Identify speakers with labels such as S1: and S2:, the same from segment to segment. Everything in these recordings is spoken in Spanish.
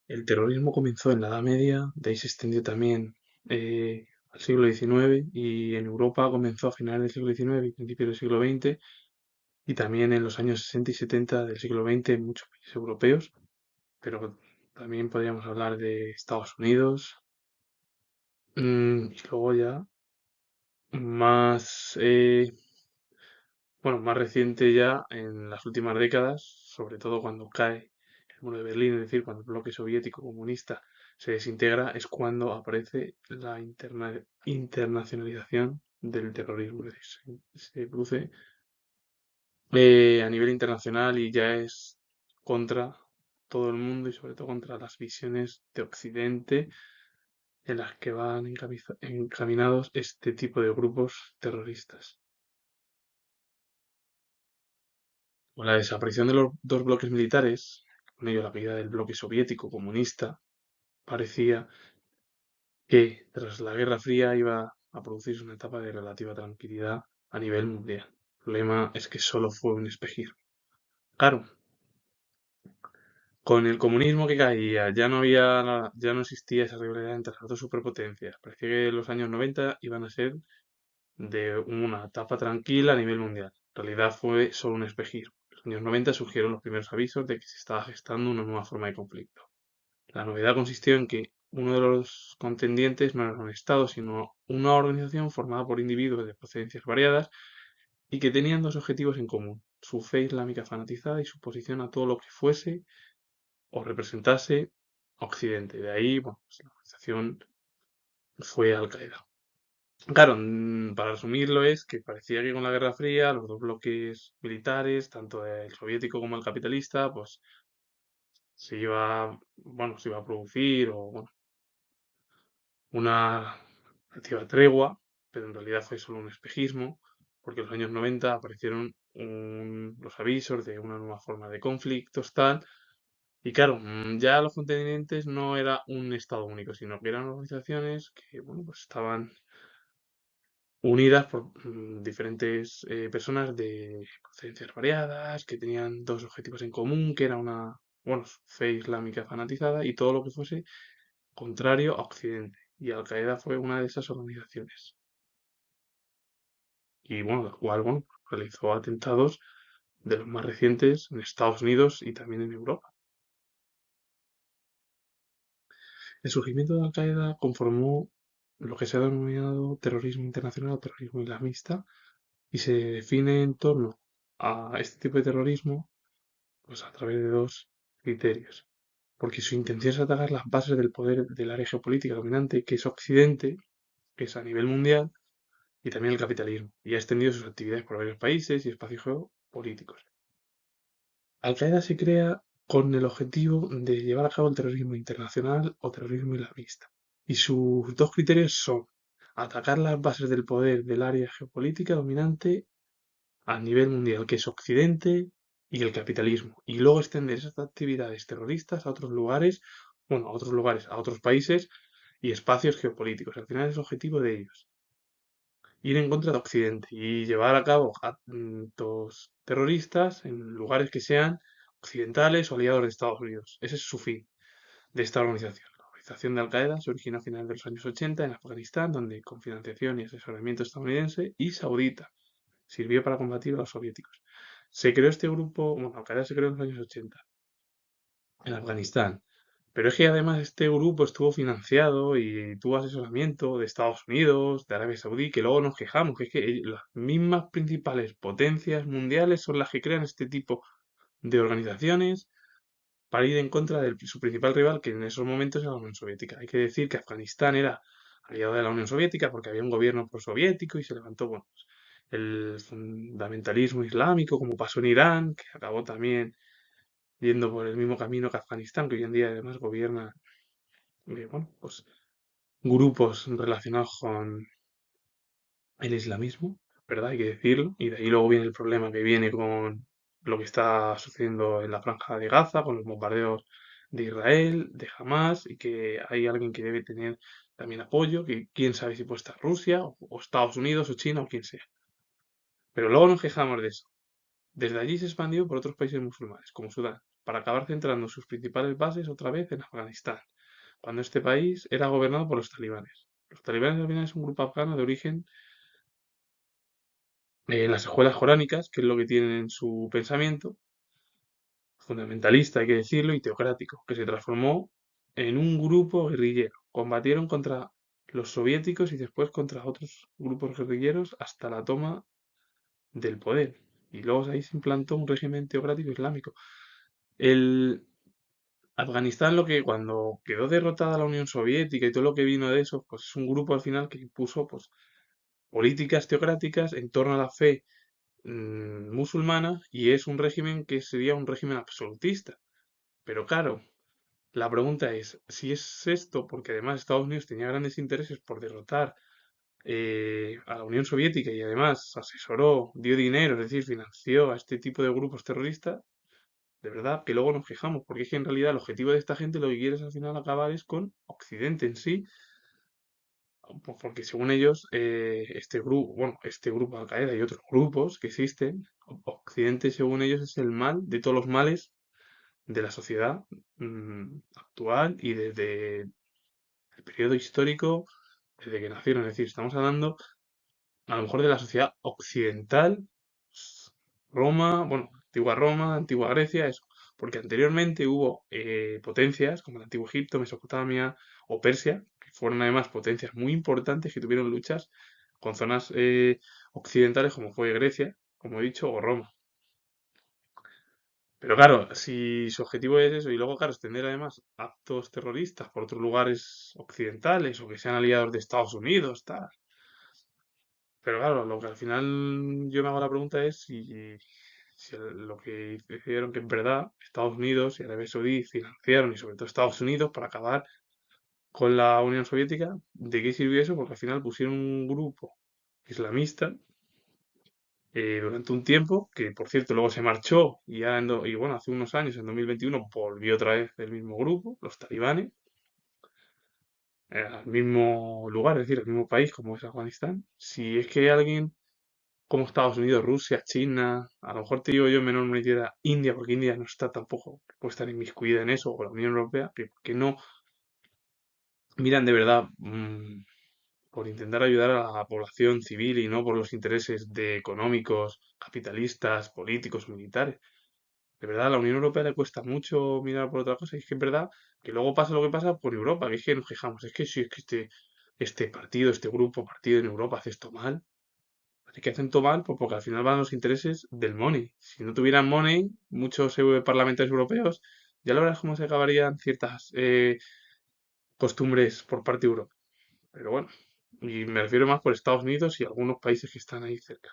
S1: El terrorismo comenzó en la Edad Media, de ahí se extendió también al siglo XIX y en Europa comenzó a finales del siglo XIX y principios del siglo XX y también en los años 60 y 70 del siglo XX en muchos países europeos, pero también podríamos hablar de Estados Unidos, y luego ya más, bueno, más reciente ya en las últimas décadas, sobre todo cuando cae el muro de Berlín, es decir, cuando el bloque soviético comunista se desintegra, es cuando aparece la internacionalización del terrorismo. Es decir, se produce a nivel internacional y ya es contra todo el mundo y sobre todo contra las visiones de Occidente en las que van encaminados este tipo de grupos terroristas. Con la desaparición de los dos bloques militares, con ello la caída del bloque soviético comunista, parecía que tras la Guerra Fría iba a producirse una etapa de relativa tranquilidad a nivel mundial. El problema es que solo fue un espejismo. Claro, con el comunismo que caía, ya no existía esa rivalidad entre las dos superpotencias. Parecía que los años 90 iban a ser de una etapa tranquila a nivel mundial. En realidad fue solo un espejismo. En los años 90 surgieron los primeros avisos de que se estaba gestando una nueva forma de conflicto. La novedad consistió en que uno de los contendientes no era un Estado, sino una organización formada por individuos de procedencias variadas y que tenían dos objetivos en común: su fe islámica fanatizada y su oposición a todo lo que fuese o representase Occidente. De ahí, bueno, pues la organización fue Al Qaeda. Claro, para resumirlo es que parecía que con la Guerra Fría los dos bloques militares, tanto el soviético como el capitalista, pues se iba a producir o bueno, una relativa tregua, pero en realidad fue solo un espejismo, porque en los años 90 aparecieron los avisos de una nueva forma de conflictos, tal, y claro, ya los contendientes no era un Estado único, sino que eran organizaciones que, bueno, pues estaban unidas por diferentes personas de procedencias variadas, que tenían dos objetivos en común, que era bueno, su fe islámica fanatizada y todo lo que fuese contrario a Occidente. Y Al Qaeda fue una de esas organizaciones. Y bueno, la cual, bueno, realizó atentados de los más recientes en Estados Unidos y también en Europa. El surgimiento de Al Qaeda conformó lo que se ha denominado terrorismo internacional o terrorismo islamista y se define en torno a este tipo de terrorismo pues a través de dos criterios. Porque su intención es atacar las bases del poder del área geopolítica dominante, que es Occidente, que es a nivel mundial, y también el capitalismo, y ha extendido sus actividades por varios países y espacios geopolíticos. Al-Qaeda se crea con el objetivo de llevar a cabo el terrorismo internacional o terrorismo islamista. Y sus dos criterios son atacar las bases del poder del área geopolítica dominante a nivel mundial, que es Occidente y el capitalismo, y luego extender esas actividades terroristas a otros lugares, bueno, a otros lugares, a otros países y espacios geopolíticos. Al final es el objetivo de ellos, ir en contra de Occidente y llevar a cabo actos terroristas en lugares que sean occidentales o aliados de Estados Unidos. Ese es su fin de esta organización. La organización de Al-Qaeda se originó a finales de los años 80 en Afganistán, donde con financiación y asesoramiento estadounidense y saudita sirvió para combatir a los soviéticos. Se creó este grupo, bueno, Al-Qaeda se creó en los años 80 en Afganistán. Pero es que además este grupo estuvo financiado y tuvo asesoramiento de Estados Unidos, de Arabia Saudí, que luego nos quejamos, que es que las mismas principales potencias mundiales son las que crean este tipo de organizaciones para ir en contra de su principal rival, que en esos momentos era la Unión Soviética. Hay que decir que Afganistán era aliado de la Unión Soviética porque había un gobierno prosoviético y se levantó, bueno, pues, el fundamentalismo islámico, como pasó en Irán, que acabó también yendo por el mismo camino que Afganistán, que hoy en día además gobierna, bueno, pues grupos relacionados con el islamismo, ¿verdad? Hay que decirlo. Y de ahí luego viene el problema que viene con lo que está sucediendo en la Franja de Gaza, con los bombardeos de Israel, de Hamas, y que hay alguien que debe tener también apoyo, que quién sabe si puede estar Rusia, o Estados Unidos, o China, o quien sea. Pero luego nos quejamos de eso. Desde allí se expandió por otros países musulmanes, como Sudán. para acabar centrando sus principales bases otra vez en Afganistán, cuando este país era gobernado por los talibanes. Los talibanes al final es un grupo afgano de origen en las escuelas coránicas, que es lo que tienen en su pensamiento, fundamentalista, hay que decirlo, y teocrático, que se transformó en un grupo guerrillero. Combatieron contra los soviéticos y después contra otros grupos guerrilleros hasta la toma del poder. Y luego ahí se implantó un régimen teocrático islámico. El Afganistán, lo que cuando quedó derrotada la Unión Soviética y todo lo que vino de eso, pues es un grupo al final que impuso pues, políticas teocráticas en torno a la fe musulmana y es un régimen que sería un régimen absolutista. Pero claro, la pregunta es, si es esto, porque además Estados Unidos tenía grandes intereses por derrotar a la Unión Soviética y además asesoró, dio dinero, es decir, financió a este tipo de grupos terroristas, de verdad que luego nos quejamos, porque es que en realidad el objetivo de esta gente lo que quiere es al final acabar es con Occidente en sí, porque según ellos, este grupo, bueno, este grupo Al Qaeda y otros grupos que existen, Occidente según ellos es el mal de todos los males de la sociedad actual y desde el periodo histórico, desde que nacieron. Es decir, estamos hablando a lo mejor de la sociedad occidental, s- Roma, bueno, antigua Roma, antigua Grecia, eso. Porque anteriormente hubo potencias como el antiguo Egipto, Mesopotamia o Persia, que fueron además potencias muy importantes que tuvieron luchas con zonas occidentales como fue Grecia, como he dicho, o Roma. Pero claro, si su objetivo es eso, y luego, claro, extender además actos terroristas por otros lugares occidentales o que sean aliados de Estados Unidos, tal. Pero claro, lo que al final yo me hago la pregunta es lo que hicieron que en verdad Estados Unidos y Arabia Saudí financiaron, y sobre todo Estados Unidos, para acabar con la Unión Soviética, ¿de qué sirvió eso? Porque al final pusieron un grupo islamista durante un tiempo, que por cierto luego se marchó y, y bueno, hace unos años, en 2021, volvió otra vez el mismo grupo, los talibanes, al mismo lugar, es decir, al mismo país como es Afganistán. Si es que alguien como Estados Unidos, Rusia, China, a lo mejor te digo yo en menor medida India, porque India no está tampoco, puede estar inmiscuida en eso, o la Unión Europea, que no miran de verdad por intentar ayudar a la población civil y no por los intereses de económicos, capitalistas, políticos, militares. De verdad, a la Unión Europea le cuesta mucho mirar por otra cosa, y es que es verdad que luego pasa lo que pasa por Europa, que es que nos quejamos, es que si es que este partido, este grupo, partido en Europa hace esto mal, así que hacen todo mal, pues porque al final van los intereses del money. Si no tuvieran money, muchos parlamentarios europeos, ya lo verás cómo se acabarían ciertas costumbres por parte de Europa. Pero bueno, y me refiero más por Estados Unidos y algunos países que están ahí cerca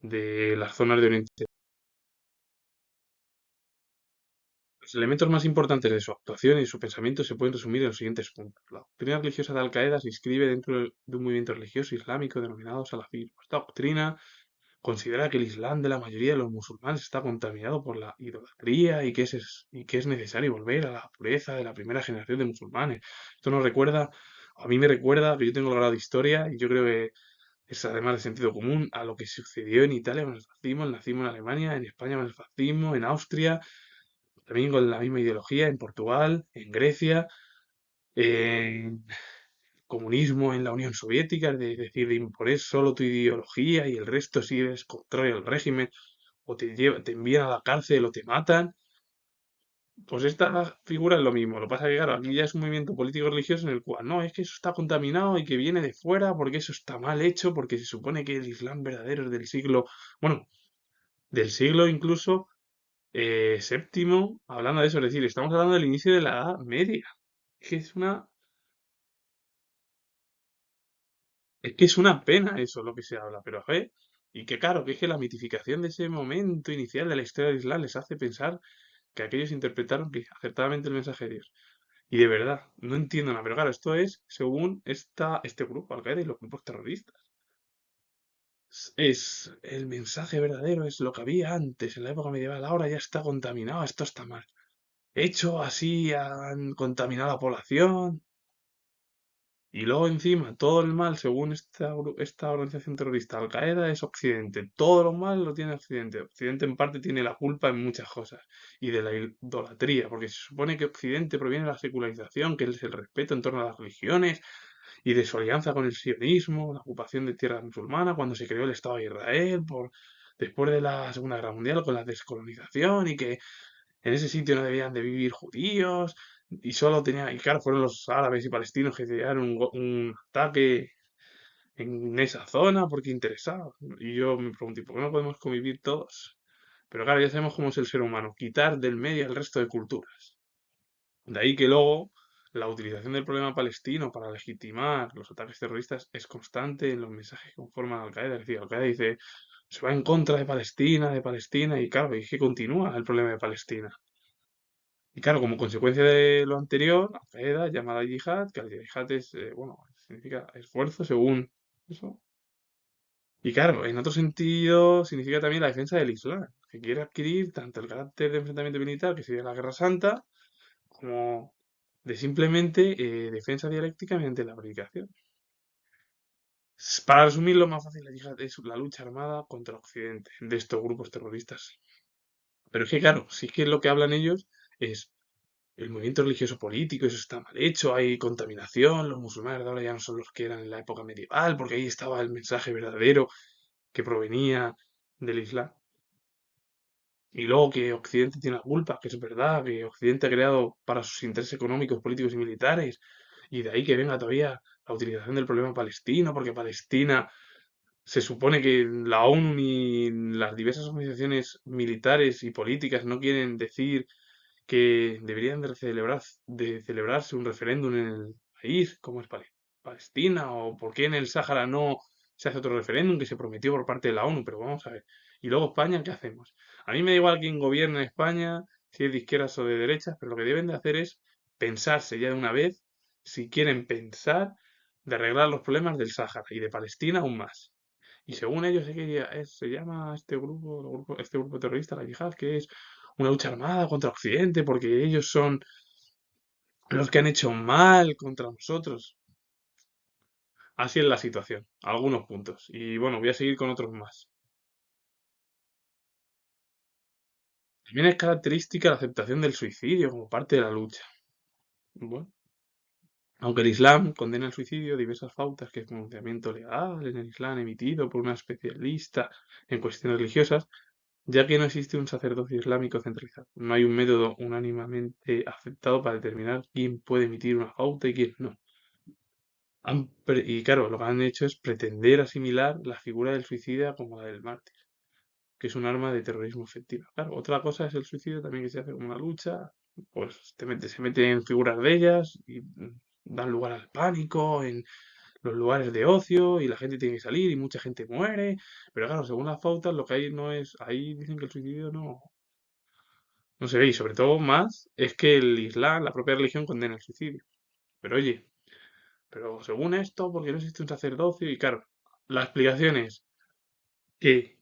S1: de las zonas de Oriente. Los elementos más importantes de su actuación y su pensamiento se pueden resumir en los siguientes puntos. La doctrina religiosa de Al-Qaeda se inscribe dentro de un movimiento religioso islámico denominado salafismo. Esta doctrina considera que el Islam de la mayoría de los musulmanes está contaminado por la idolatría y que es necesario volver a la pureza de la primera generación de musulmanes. Esto nos recuerda, a mí me recuerda, que yo tengo el grado de historia y yo creo que es además de sentido común a lo que sucedió en Italia con el nazismo en Alemania, en España con el fascismo, en Austria, también con la misma ideología en Portugal, en Grecia, en comunismo en la Unión Soviética, es decir, de imponer solo tu ideología y el resto si eres contrario al régimen, o te envían a la cárcel o te matan. Pues esta figura es lo mismo. Lo que pasa es que, claro, aquí ya es un movimiento político religioso en el cual no, es que eso está contaminado y que viene de fuera, porque eso está mal hecho, porque se supone que el Islam verdadero es del siglo, bueno, del siglo incluso séptimo, hablando de eso, es decir, estamos hablando del inicio de la Edad Media. Es que es una pena eso lo que se habla, pero y que claro, que es que la mitificación de ese momento inicial de la historia del Islam les hace pensar que aquellos interpretaron que acertadamente el mensaje de Dios. Y de verdad, no entiendo nada, pero claro, esto es según este grupo, Al-Qaeda y los grupos terroristas. Es el mensaje verdadero, es lo que había antes, en la época medieval, ahora ya está contaminado, esto está mal. Hecho así, han contaminado a la población. Y luego encima, todo el mal, según esta organización terrorista, Al Qaeda, es Occidente. Todo lo mal lo tiene Occidente. Occidente en parte tiene la culpa en muchas cosas. Y de la idolatría, porque se supone que Occidente proviene de la secularización, que es el respeto en torno a las religiones, y de su alianza con el sionismo, la ocupación de tierra musulmana, cuando se creó el Estado de Israel, después de la Segunda Guerra Mundial, con la descolonización, y que en ese sitio no debían de vivir judíos y solo tenía, y claro, fueron los árabes y palestinos que dieron un ataque en esa zona porque interesaba. Y yo me pregunté, ¿por qué no podemos convivir todos? Pero claro, ya sabemos cómo es el ser humano, quitar del medio el resto de culturas. De ahí que luego la utilización del problema palestino para legitimar los ataques terroristas es constante en los mensajes que conforman Al Qaeda. Es decir, Al Qaeda dice, se va en contra de Palestina, y claro, y es que continúa el problema de Palestina. Y claro, como consecuencia de lo anterior, Al Qaeda llamada yihad, que la yihad es, bueno, significa esfuerzo según eso. Y claro, en otro sentido, significa también la defensa del Islam, que quiere adquirir tanto el carácter de enfrentamiento militar, que sería la Guerra Santa, como de simplemente defensa dialéctica mediante la predicación. Para resumirlo más fácil, la yihad es la lucha armada contra Occidente de estos grupos terroristas. Pero es que, claro, sí que lo que hablan ellos es el movimiento religioso político, eso está mal hecho, hay contaminación, los musulmanes de ahora ya no son los que eran en la época medieval, porque ahí estaba el mensaje verdadero que provenía del Islam. Y luego que Occidente tiene la culpa, que es verdad, que Occidente ha creado para sus intereses económicos, políticos y militares, y de ahí que venga todavía la utilización del problema palestino, porque Palestina se supone que la ONU ni las diversas organizaciones militares y políticas no quieren decir que deberían de celebrarse un referéndum en el país, como es Palestina, o por qué en el Sáhara no se hace otro referéndum que se prometió por parte de la ONU, pero vamos a ver. Y luego España, ¿qué hacemos? A mí me da igual quién gobierna en España, si es de izquierdas o de derechas, pero lo que deben de hacer es pensarse ya de una vez, si quieren pensar, de arreglar los problemas del Sáhara y de Palestina aún más. Y según ellos, se llama este grupo terrorista, la yihad, que es una lucha armada contra Occidente, porque ellos son los que han hecho mal contra nosotros. Así es la situación, algunos puntos. Y bueno, voy a seguir con otros más. También es característica la aceptación del suicidio como parte de la lucha. Bueno, aunque el Islam condena el suicidio, diversas pautas, que es pronunciamiento legal en el Islam emitido por una especialista en cuestiones religiosas, ya que no existe un sacerdocio islámico centralizado. No hay un método unánimemente aceptado para determinar quién puede emitir una pauta y quién no. Y claro, lo que han hecho es pretender asimilar la figura del suicida como la del mártir, que es un arma de terrorismo efectiva. Claro, otra cosa es el suicidio también que se hace como una lucha, pues se mete en figuras de ellas y dan lugar al pánico en los lugares de ocio y la gente tiene que salir y mucha gente muere. Pero claro, según las pautas, lo que hay no es, ahí dicen que el suicidio no se ve y sobre todo más es que el Islam, la propia religión, condena el suicidio. Pero oye, pero según esto, porque no existe un sacerdocio y claro, la explicación es que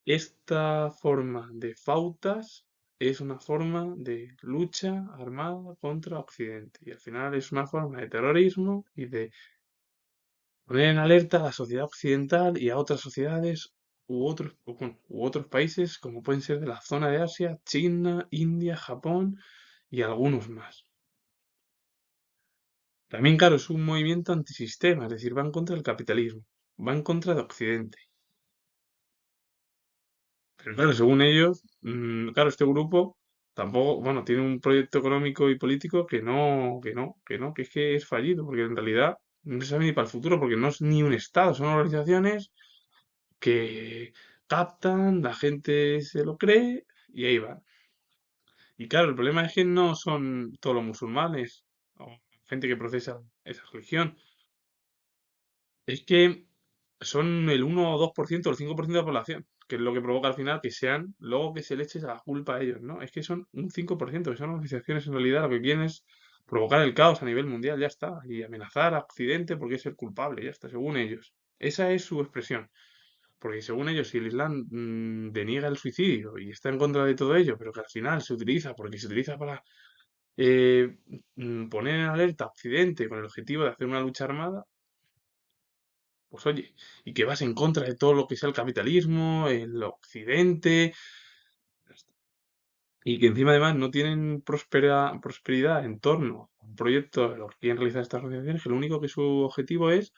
S1: esta forma de pautas es una forma de lucha armada contra Occidente y al final es una forma de terrorismo y de poner en alerta a la sociedad occidental y a otras sociedades u otros países como pueden ser de la zona de Asia, China, India, Japón y algunos más. También, claro, es un movimiento antisistema, es decir, va en contra del capitalismo, va en contra de Occidente. Pero claro, según ellos, claro, este grupo tampoco, bueno, tiene un proyecto económico y político que es que es fallido, porque en realidad no se sabe ni para el futuro, porque no es ni un Estado, son organizaciones que captan, la gente se lo cree y ahí va. Y claro, el problema es que no son todos los musulmanes o gente que profesa esa religión. Es que son el 1 o 2% o el 5% de la población, que es lo que provoca al final que sean, luego que se le eche la culpa a ellos, ¿no? Es que son un 5%, que son organizaciones en realidad lo que quieren es provocar el caos a nivel mundial, ya está, y amenazar a Occidente porque es el culpable, ya está, según ellos. Esa es su expresión. Porque según ellos, si el Islam deniega el suicidio y está en contra de todo ello, pero que al final se utiliza, porque se utiliza para eh, poner en alerta a Occidente con el objetivo de hacer una lucha armada, pues oye, y que vas en contra de todo lo que sea el capitalismo, el Occidente, y que encima además no tienen prosperidad en torno a un proyecto de lo que quieren realizar estas organizaciones, que lo único que su objetivo es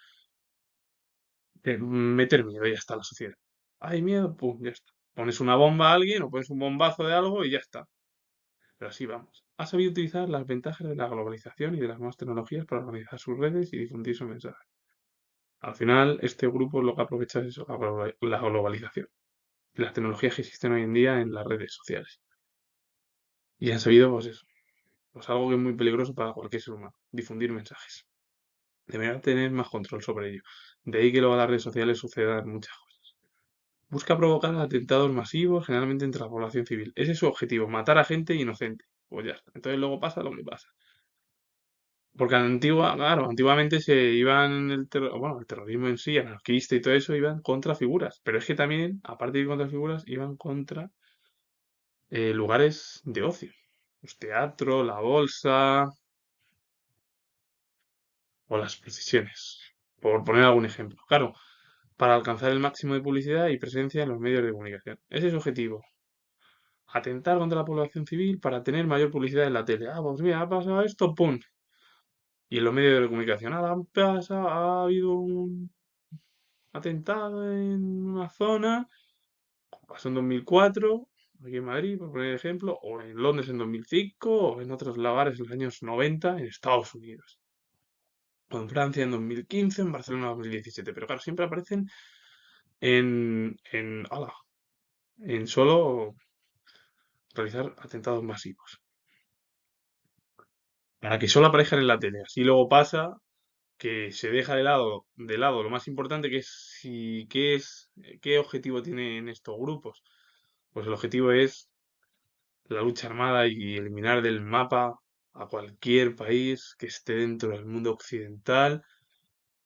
S1: meter miedo y ya está a la sociedad. Hay miedo, pum, ya está. Pones una bomba a alguien o pones un bombazo de algo y ya está. Pero así vamos. Ha sabido utilizar las ventajas de la globalización y de las nuevas tecnologías para organizar sus redes y difundir su mensaje. Al final, este grupo lo que aprovecha es eso, la globalización y las tecnologías que existen hoy en día en las redes sociales. Y han sabido, pues eso, pues algo que es muy peligroso para cualquier ser humano, difundir mensajes. Deberían tener más control sobre ello. De ahí que luego en las redes sociales sucedan muchas cosas. Busca provocar atentados masivos, generalmente entre la población civil. Ese es su objetivo, matar a gente inocente. Pues ya está. Entonces luego pasa lo que pasa. Porque claro, antiguamente se iban bueno, el terrorismo en sí, anarquista y todo eso, iban contra figuras. Pero es que también, aparte de ir contra figuras, iban contra lugares de ocio. Los teatros, la bolsa o las procesiones. Por poner algún ejemplo. Claro, para alcanzar el máximo de publicidad y presencia en los medios de comunicación. Ese es su objetivo. Atentar contra la población civil para tener mayor publicidad en la tele. Ah, pues mira, ha pasado esto, ¡pum! Y en los medios de comunicación, ha habido un atentado en una zona, como pasó en 2004, aquí en Madrid, por poner ejemplo, o en Londres en 2005, o en otros lugares en los años 90 en Estados Unidos, o en Francia en 2015, en Barcelona en 2017. Pero claro, siempre aparecen ala, en solo realizar atentados masivos. Para que solo aparezcan en la tele. Así luego pasa que se deja de lado lo más importante que es qué objetivo tienen estos grupos. Pues el objetivo es la lucha armada y eliminar del mapa a cualquier país que esté dentro del mundo occidental,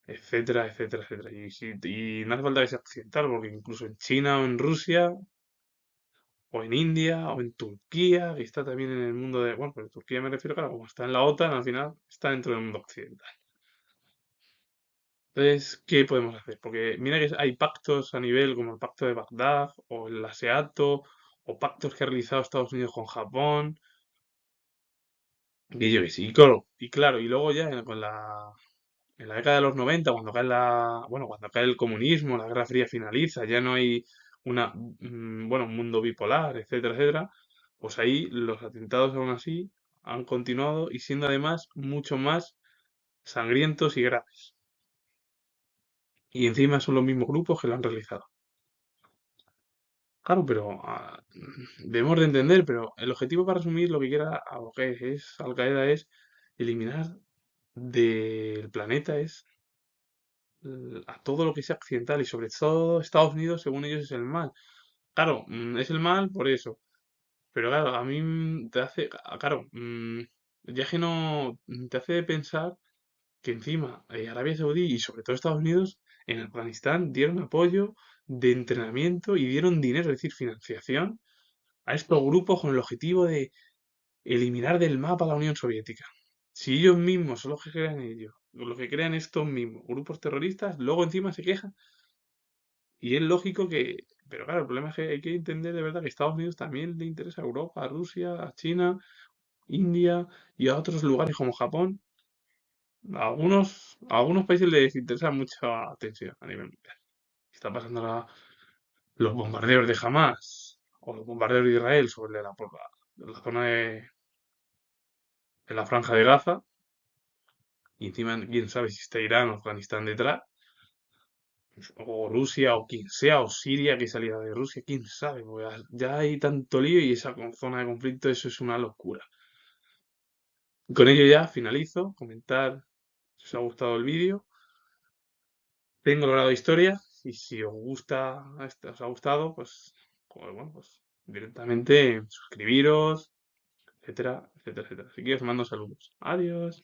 S1: etcétera, etcétera, etcétera. Y no hace falta que sea occidental, porque incluso en China o en Rusia, o en India, o en Turquía, que está también en el mundo de, bueno, pero Turquía me refiero, claro, como está en la OTAN, al final está dentro del mundo occidental. Entonces, ¿qué podemos hacer? Porque mira que hay pactos a nivel como el Pacto de Bagdad o el ASEATO o pactos que ha realizado Estados Unidos con Japón. Y yo que sí, y claro, y luego ya en la década de los 90 cuando cae bueno, cuando cae el comunismo, la Guerra Fría finaliza, ya no hay bueno, un mundo bipolar, etcétera, etcétera, pues ahí los atentados aún así han continuado y siendo además mucho más sangrientos y graves. Y encima son los mismos grupos que lo han realizado. Claro, pero debemos de entender, pero el objetivo para resumir lo que quiera Al Qaeda es eliminar del planeta a todo lo que sea occidental y sobre todo Estados Unidos, según ellos, es el mal. Claro, es el mal por eso. Pero claro, a mí te hace, claro, ya que no te hace pensar que encima Arabia Saudí y sobre todo Estados Unidos en Afganistán dieron apoyo de entrenamiento y dieron dinero, es decir, financiación a estos grupos con el objetivo de eliminar del mapa a la Unión Soviética. Si ellos mismos son los que crean ellos, los que crean estos mismos grupos terroristas, luego encima se quejan. Y es lógico que, pero claro, el problema es que hay que entender de verdad que a Estados Unidos también le interesa a Europa, a Rusia, a China, India y a otros lugares como Japón. A algunos países les interesa mucha atención a nivel mundial. Está pasando los bombardeos de Hamas o los bombardeos de Israel sobre la zona de la Franja de Gaza. Y encima, quién sabe si está Irán o Afganistán detrás, o Rusia, o quien sea, o Siria que salía de Rusia, quién sabe, porque ya hay tanto lío y esa zona de conflicto, eso es una locura. Con ello ya finalizo, comentar si os ha gustado el vídeo. Tengo el grado de historia y si os ha gustado, pues bueno, pues directamente suscribiros, etcétera, etcétera, etcétera. Así que os mando saludos. Adiós.